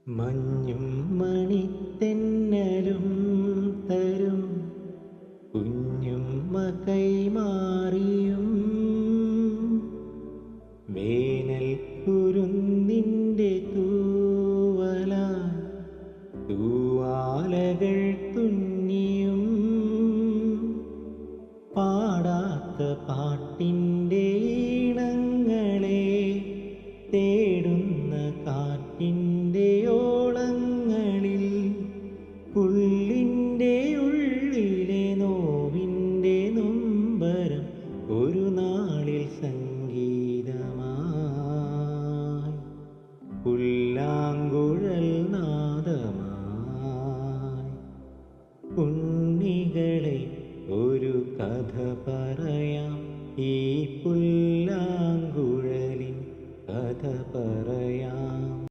മഞ്ഞും മണിത്തെന്നലും തരും കുഞ്ഞുമ്മ കൈമാറിയും വേനൽ കുരുന്നിൻ്റെ തൂവല തൂവാലകൾ തുന്നിയും പാടാത്ത പാട്ടിൻ്റെ ഈണങ്ങളെ തേടുന്ന കാറ്റിൻ്റെ ഓളങ്ങളിൽ പുല്ലിൻ്റെ ഉള്ളിലെ നോവിൻ്റെ നൊമ്പരം ഒരു നാളിൽ സംഗീതമായി പുല്ലാങ്കുഴൽ